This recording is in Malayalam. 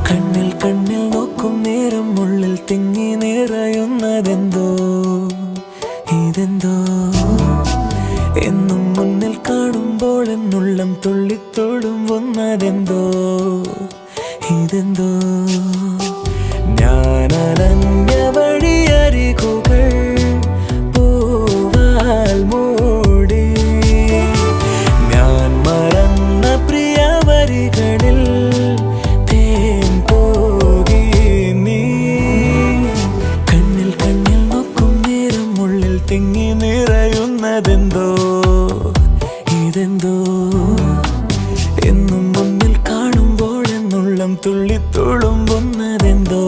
കണ്ണിൽ കണ്ണിൽ നോക്കും നേരം ഉള്ളിൽ തിങ്ങി നിറയുന്നതെന്തോ ഇതെന്തോ എന്നും മുന്നിൽ കാണുമ്പോൾ എന്നുള്ളം തുള്ളിത്തുളുമ്പുന്നതെന്തോ ഇതെന്തോ ഞാനലഞ്ഞ വഴിയരികുകൾ പൂവാൽ മൂടി ഞാൻ മറന്ന പ്രിയ വരികളിൽ തേൻ പോകി നീ കണ്ണിൽ കണ്ണിൽ നോക്കും നേരം ഉള്ളിൽ തിങ്ങി നിറയുന്നതെന്തോ ഇതെന്തോ എന്നും മുന്നിൽ കാണുമ്പോൾ എന്നുള്ളം തുള്ളിത്തുളുമ്പുന്നതെന്തോ